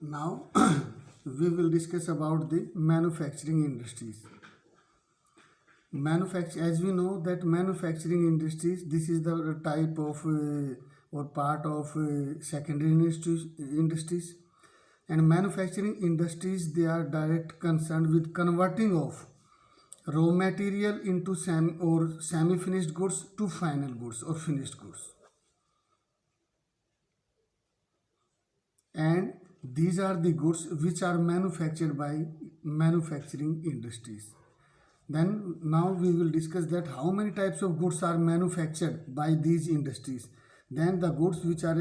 Now we will discuss about the manufacturing industries. As we know that manufacturing industries, this is the type of or part of secondary industries, and manufacturing industries, they are direct concerned with converting of raw material into semi-finished goods to final goods or finished goods. And these are the goods which are manufactured by manufacturing industries. Then now we will discuss that how many types of goods are manufactured by these industries. Then the goods which are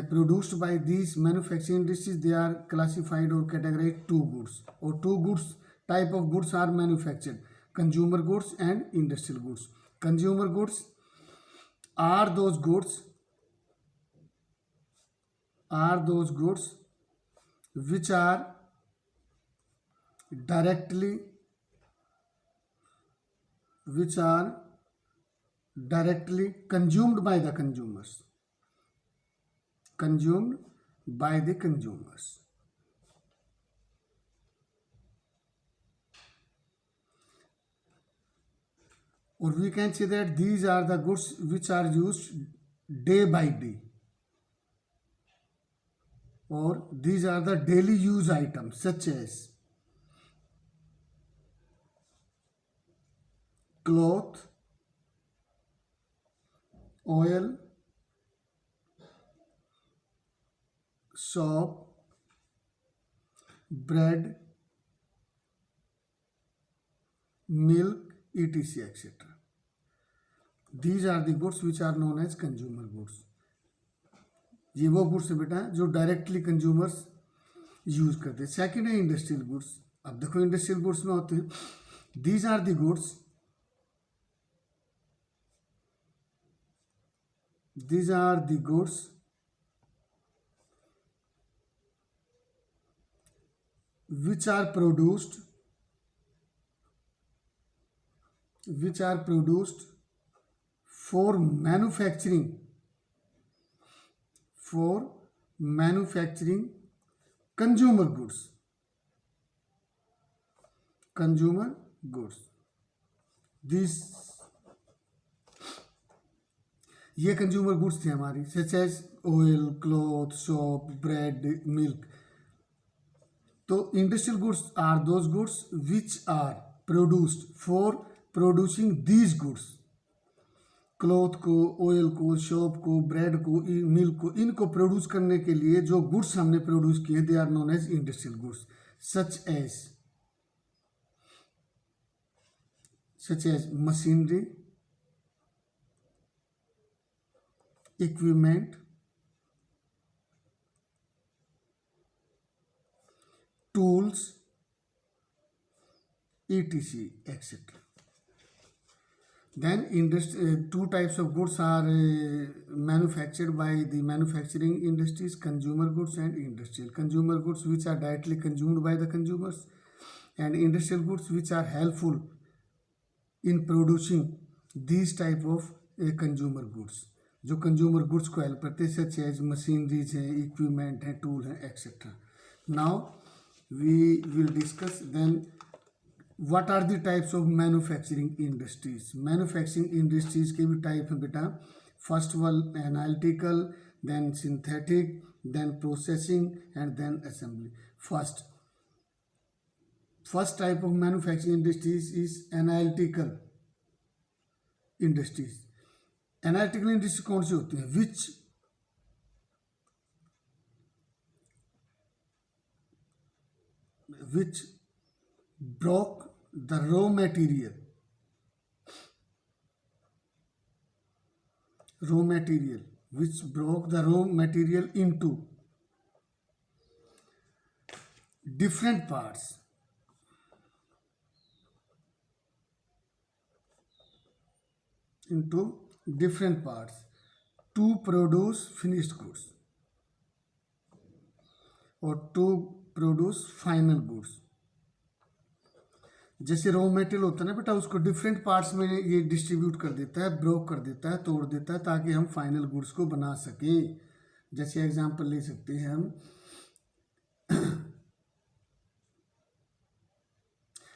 produced by these manufacturing industries, they are classified or categorized two goods, or two goods type of goods are manufactured: consumer goods and industrial goods. Consumer goods are those goods which are directly consumed by the consumers. Or we can say that these are the goods which are used day by day, or these are the daily use items such as cloth, oil, soap, bread, milk, etc. etc. These are the goods which are known as consumer goods. ये वो goods है बेटा जो directly consumers use करते हैं. Second है industrial goods. अब देखो इंडस्ट्रियल गुड्स में होते हैं, these are the goods which are produced for manufacturing consumer goods. These ये कंज्यूमर गुड्स थे हमारी, such as oil, cloth, soap, bread, milk. तो industrial goods are those goods which are produced for producing these goods. Cloth को, oil को, soap को, bread को, milk को, इनको प्रोड्यूस करने के लिए जो गुड्स हमने प्रोड्यूस किए, they are known as industrial goods. Such as machinery, equipment, tools, etc. etc. Then two types of goods are manufactured by the manufacturing industries: consumer goods and industrial. Consumer goods which are directly consumed by the consumers, and industrial goods which are helpful in producing these type of consumer goods, जो consumer goods को help करते हैं, such as machineries हैं, equipment हैं, tool हैं, etcetera. Now we will discuss then what are the types of manufacturing industries. Manufacturing industries के भी type हैं बेटा. First one analytical, then synthetic, then processing and then assembly. First type of manufacturing industries is analytical industries. Analytical industry कौन सी होती है? Which broke the raw material into different parts to produce finished goods or to produce final goods. जैसे raw material होता है ना बेटा, उसको डिफरेंट पार्ट्स में ये डिस्ट्रीब्यूट कर देता है, ब्रोक कर देता है, तोड़ देता है, ताकि हम फाइनल गुड्स को बना सकें. जैसे एग्जांपल ले सकते हैं हम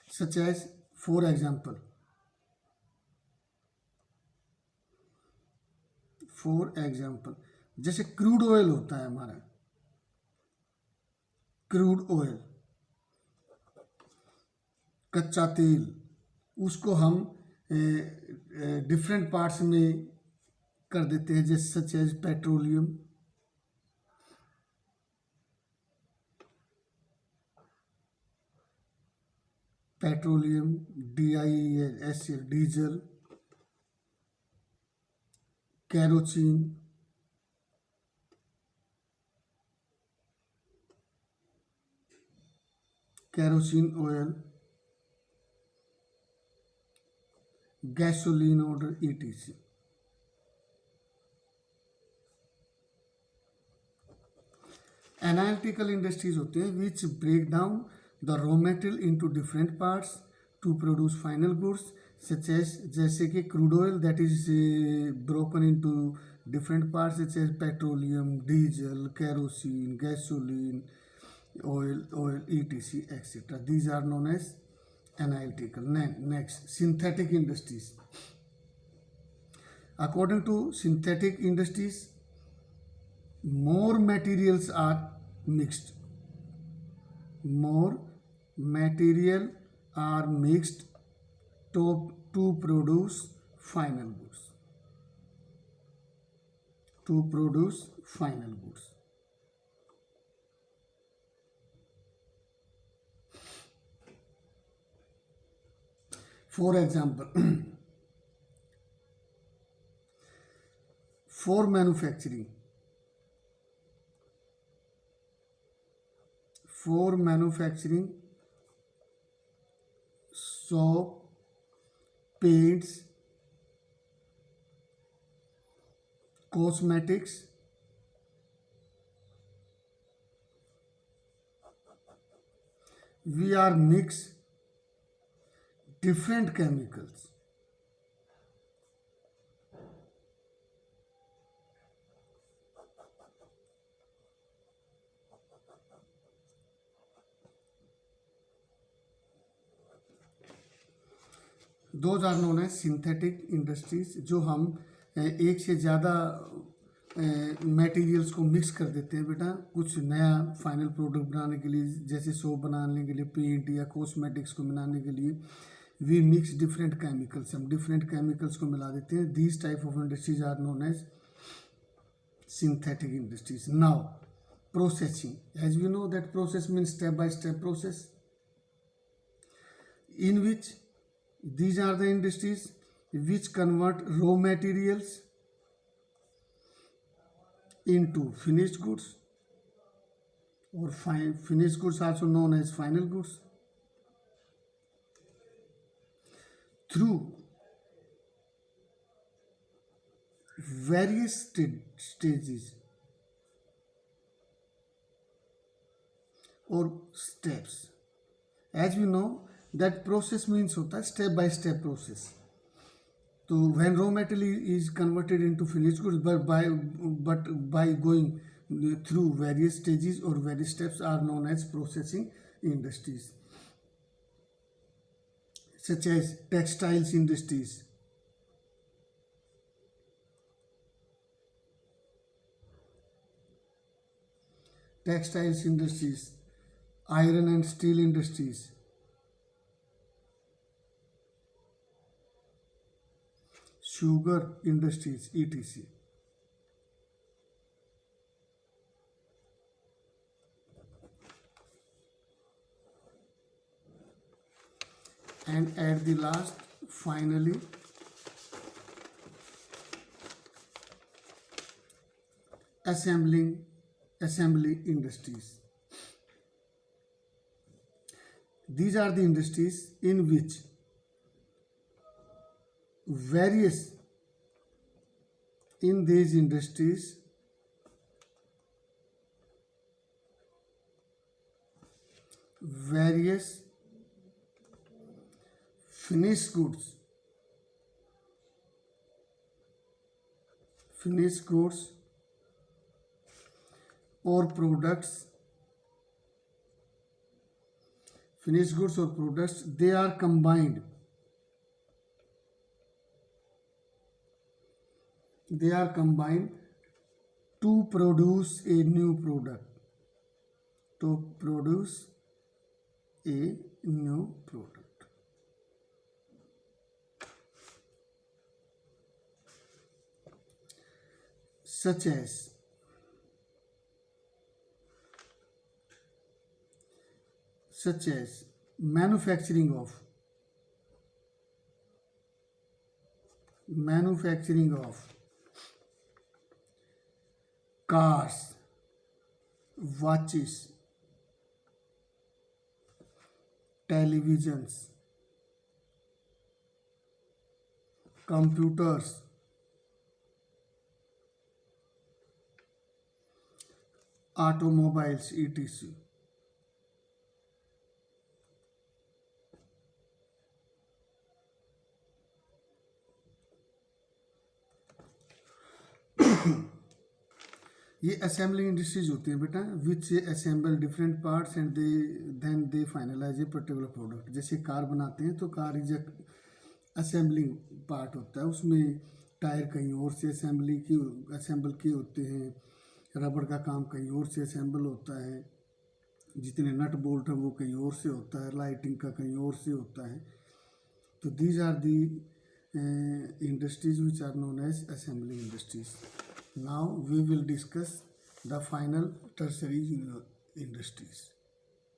such as, for example, जैसे क्रूड ऑयल होता है हमारा, क्रूड ऑयल, कच्चा तेल, उसको हम डिफरेंट पार्ट्स में कर देते हैं, जैसे such as petroleum, DIESL, diesel, kerosene, kerosene oil, gasoline और ETC। एनालिटिकल इंडस्ट्रीज होते हैं which break down the raw material into different parts to produce final goods, such as, जैसे कि crude oil that is broken into different parts, such as petroleum, diesel, kerosene, gasoline, oil, ETC, etc. These are known as analytical. Next, synthetic industries. According to synthetic industries, more materials are mixed. More material are mixed to produce final goods. To produce final goods. For example, for manufacturing, soap, paints, cosmetics, we are mix different chemicals. Those are known as synthetic industries, जो हम एक से ज़्यादा materials को mix कर देते हैं बेटा, कुछ नया फाइनल प्रोडक्ट बनाने के लिए, जैसे सोप बनाने के लिए, पेंट या कॉस्मेटिक्स को बनाने के लिए वी मिक्स डिफरेंट केमिकल्स, हम डिफरेंट केमिकल्स को मिला देते हैं. These type of industries are known as synthetic industries. Now, processing. As we know that process means step-by-step process, in which these are the industries which convert raw materials into finished goods, or finished goods also known as final goods, through various stages or steps. As we know that process means होता है step by step process. So when raw material is converted into finished goods, but by going through various stages or various steps are known as processing industries, such as textiles industries, iron and steel industries, sugar industries, etc. And at the last, finally, assembly industries. These are the industries in which various finished goods or products finished goods or products, they are combined. They are combined to produce a new product. To produce a new product. Such as manufacturing of cars, watches, televisions, computers, automobiles, etc. ये assembling industries होती हैं बेटा, which assemble different parts and they finalize a particular product. जैसे car बनाते हैं तो car is assembling part होता है, उसमें टायर कहीं और से असेंबल किए होते हैं, रबड़ का काम कहीं और से असेंबल होता है, जितने नट बोल्ट हैं वो कहीं और से होता है, लाइटिंग का कहीं और से होता है. तो these are the industries which are known as assembling industries. Now we will discuss the final tertiary industries.